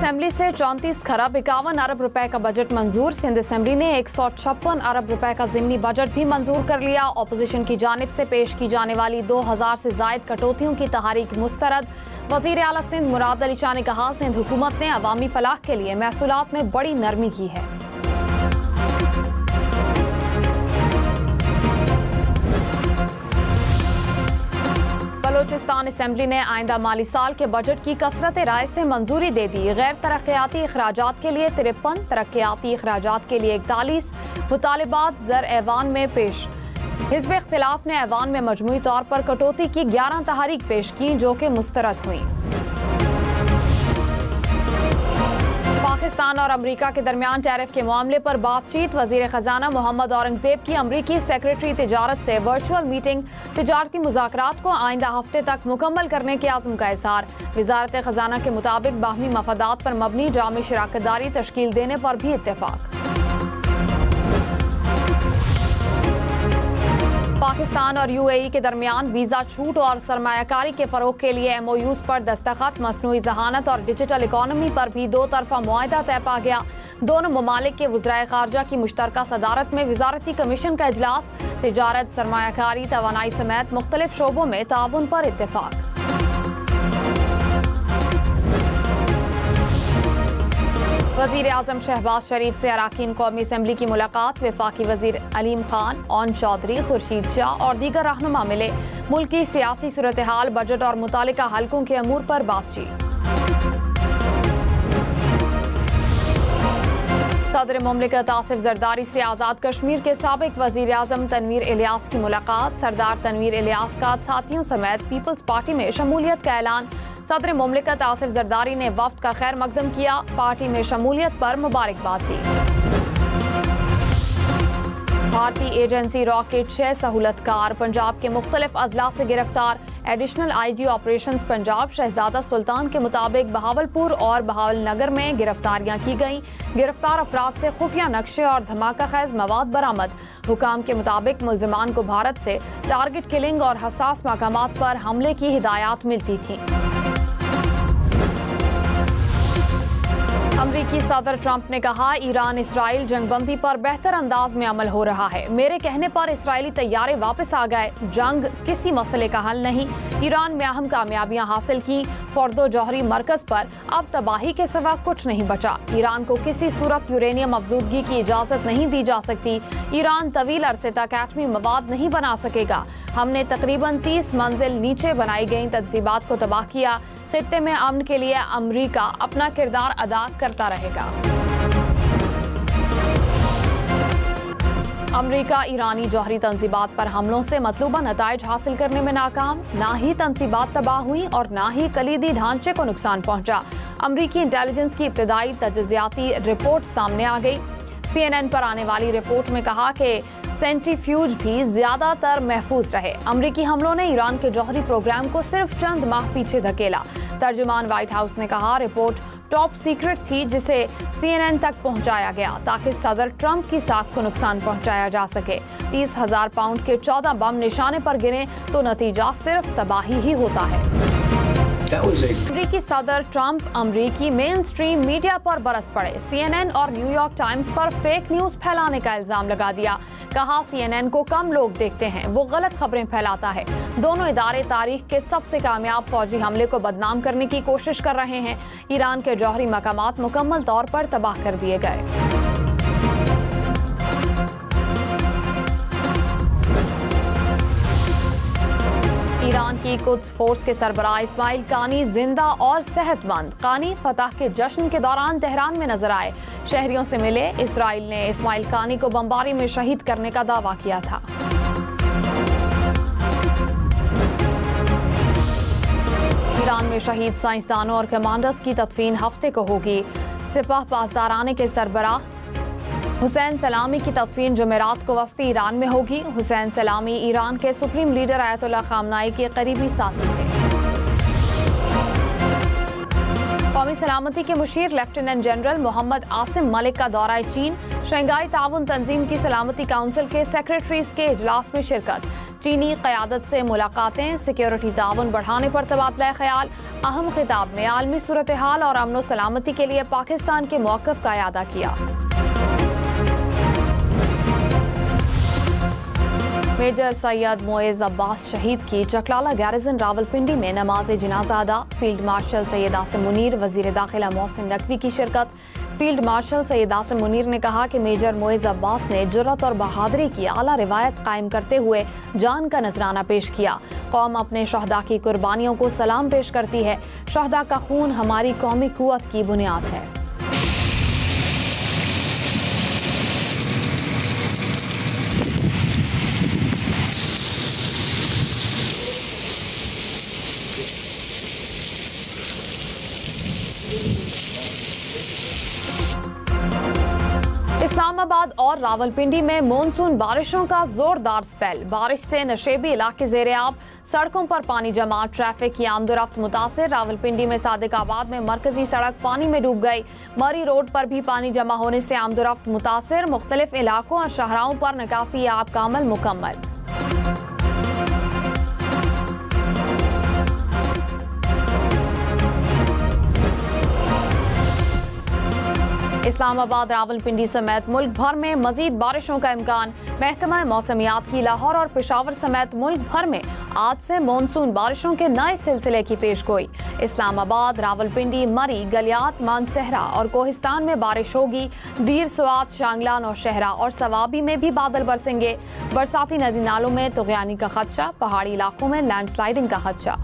Assembly से 34 खरब 51 अरब रुपए का बजट मंजूर। सिंध असेंबली ने 156 अरब रुपए का ज़िमनी बजट भी मंजूर कर लिया। ऑपोजिशन की जानिब से पेश की जाने वाली 2000 से जायद कटौतियों की तहरीक मुस्तरद। वज़ीर आला सिंध मुराद अली शाह ने कहा, सिंध हुकूमत ने अवामी फलाह के लिए महसूलात में बड़ी नरमी की है। बलोचिस्तान असेंबली ने आइंदा माली साल के बजट की कसरत राय से मंजूरी दे दी। गैर तरक्याती अखराजात के लिए 53, तरक्याती अखराजात के लिए 41 मुतालिबात ज़र ऐवान में पेश। हिज़्ब इख्तिलाफ ने ऐवान में मजमूई तौर पर कटौती की 11 तहरीक पेश की, जो कि मुस्तरद हुई। पाकिस्तान और अमरीका के दरमियान टैरिफ के मामले पर बातचीत। वजीर खजाना मोहम्मद औरंगजेब की अमरीकी सेक्रेटरी तिजारत से वर्चुअल मीटिंग। तिजारती मुज़ाकरात को आइंदा हफ्ते तक मुकम्मल करने के आज़म का इज़हार। वजारत खजाना के मुताबिक बाहमी मफादात पर मबनी जामी शराकतदारी तश्कील देने पर भी इत्तेफाक। पाकिस्तान और UAE के दरमियान वीज़ा छूट और सरमायाकारी के फ़रोग के लिए MOUs पर दस्तखत। मसनूई ज़हानत और डिजिटल इकॉनमी पर भी दो तरफ़ा मुआहदा तय पा गया। दोनों ममालिक के वज़राए ख़ारजा की मुश्तरका सदारत में वज़ारती कमीशन का इजलास। तिजारत, सरमायाकारी, तवानाई समेत मुख्तलिफ शोबों में ताउन पर इत्तेफाक। वज़ीर आज़म शहबाज शरीफ से अराकीन कौमी असम्बली की मुलाकात। वफाकी वज़ीर अलीम खान, ओन चौधरी, खुर्शीद शाह और दीगर रहनुमा मिले। मुल्क की सियासी सूरत हाल, बजट और मुतालिका हलकों के अमूर पर बातचीत। सदर मुमलिकत आसिफ जरदारी से आज़ाद कश्मीर के साबिक वज़ीर आज़म तनवीर इलियास की मुलाकात। सरदार तनवीर इलियास का साथियों समेत पीपल्स पार्टी में शमूलियत का ऐलान। सदर मुमलिकत आसिफ जरदारी ने वफ्द का खैर मकदम किया। पार्टी में शमूलियत पर मुबारकबाद दी। भारतीय एजेंसी रॉ के 6 सहूलतकार पंजाब के मुख्तलिफ अजला से गिरफ्तार। एडिशनल IG ऑपरेशंस पंजाब शहजादा सुल्तान के मुताबिक बहावलपुर और बहावलनगर में गिरफ्तारियां की गईं। गिरफ्तार अफराद से खुफिया नक्शे और धमाका खैज मवाद बरामद। हुकाम के मुताबिक मुल्जिमान को भारत से टारगेट किलिंग और हसास मकामात पर हमले की हिदायत मिलती थी। अमरीकी सदर ट्रंप ने कहा, ईरान इसराइल जंगबंदी पर बेहतर अंदाज में अमल हो रहा है। मेरे कहने पर इसराइली तैयारे वापस आ गए। जंग किसी मसले का हल नहीं। ईरान में अहम कामयाबियां हासिल की। फोर्दो जौहरी मरकज पर अब तबाही के सिवा कुछ नहीं बचा। ईरान को किसी सूरत यूरेनियम अफजूदगी की इजाजत नहीं दी जा सकती। ईरान तवील अरसे तक एटमी मवाद नहीं बना सकेगा। हमने तकरीबन 30 मंजिल नीचे बनाई गई तंजीबात को तबाह किया। खित्ते में अमन के लिए अमरीका अपना किरदार अदा करता रहेगा। अमरीका ईरानी जौहरी तंजीबात पर हमलों से मतलूबा नताइज हासिल करने में नाकाम। ना ही तंजीबात तबाह हुई और ना ही कलीदी ढांचे को नुकसान पहुंचा। अमरीकी इंटेलिजेंस की इब्तदाई तजज़ियाती रिपोर्ट सामने आ गई। CNN पर आने वाली रिपोर्ट में कहा कि सेंट्रीफ्यूज भी ज्यादातर महफूज रहे। अमरीकी हमलों ने ईरान के जौहरी प्रोग्राम को सिर्फ चंद माह पीछे धकेला। तर्जुमान व्हाइट हाउस ने कहा, रिपोर्ट टॉप सीक्रेट थी जिसे CNN तक पहुंचाया गया ताकि सदर ट्रंप की साख को नुकसान पहुंचाया जा सके। 30,000 पाउंड के 14 बम निशाने पर गिरे तो नतीजा सिर्फ तबाही ही होता है। अमरीकी सदर ट्रंप अमरीकी मेन स्ट्रीम मीडिया पर बरस पड़े। CNN और न्यूयॉर्क टाइम्स पर फेक न्यूज फैलाने का इल्जाम लगा दिया। कहा, CNN को कम लोग देखते हैं, वो गलत खबरें फैलाता है। दोनों इदारे तारीख के सबसे कामयाब फौजी हमले को बदनाम करने की कोशिश कर रहे हैं। ईरान के जौहरी मकामात मुकम्मल तौर पर तबाह कर दिए गए। ईरान की कुद्स फोर्स के सरबराह इस्माइल कानी जिंदा और सेहतमंद। कानी फतह के जश्न के दौरान तेहरान में नजर आए। शहरियों से मिले। इसराइल ने इस्माइल कानी को बमबारी में शहीद करने का दावा किया था। ईरान में शहीद साइंसदानों और कमांडर्स की तदफीन हफ्ते को होगी। सिपाह पासदाराने के सरबराह हुसैन सलामी की तदफीन जुमेरात को वस्ती ईरान में होगी। हुसैन सलामी ईरान के सुप्रीम लीडर आयतुल्लाह खामनाई के करीबी साथी थे। कौमी सलामती के मुशीर लेफ्टिनेंट जनरल मोहम्मद आसिम मलिक का दौरा चीन। शंघाई ताउन तंजीम की सलामती काउंसिल के सेक्रेटरीज के इजलास में शिरकत। चीनी क़यादत से मुलाकातें, सिक्योरिटी ताउन बढ़ाने पर तबादला ख्याल। अहम खिताब में आलमी सूरत हाल और अमन सलामती के लिए पाकिस्तान के मौक़िफ़ का इयादा किया। मेजर सैयद मोइज़ अब्बास शहीद की चकलाला गैरिजन रावलपिंडी में नमाज जनाजा अदा। फील्ड मार्शल सैयद आसिम मुनीर, वज़ीर दाखिला मोहसिन नकवी की शिरकत। फील्ड मार्शल सैयद आसिम मुनीर ने कहा कि मेजर मोइज़ अब्बास ने जुर्रत और बहादुरी की आला रिवायत कायम करते हुए जान का नजराना पेश किया। कौम अपने शहदा की कुर्बानियों को सलाम पेश करती है। शहदा का खून हमारी कौमी कुव्वत की बुनियाद है। इस्लामाबाद और रावलपिंडी में मॉनसून बारिशों का जोरदार स्पेल। बारिश से नशेबी इलाके ज़ेर-ए-आब, सड़कों पर पानी जमा, ट्रैफिक की आमदोरफ्त मुतासिर। रावलपिंडी में सादिकाबाद में मरकजी सड़क पानी में डूब गई। मरी रोड पर भी पानी जमा होने से आमदोरफ्त मुतासिर। मुख्तलिफ इलाकों और शाहराहों पर निकासी आब का अमल मुकम्मल। इस्लामाबाद, रावलपिंडी समेत मुल्क भर में मजीद बारिशों का इम्कान। महकमा मौसमियात की लाहौर और पेशावर समेत मुल्क भर में आज से मानसून बारिशों के नए सिलसिले की पेशगोई। इस्लामाबाद, रावलपिंडी, मरी, गलियात, मानसहरा और कोहिस्तान में बारिश होगी। दीर, स्वात, शांगला, नौशहरा और सवाबी में भी बादल बरसेंगे। बरसाती नदी नालों में तुगयानी का खदशा, पहाड़ी इलाकों में लैंडस्लाइडिंग का खदशा।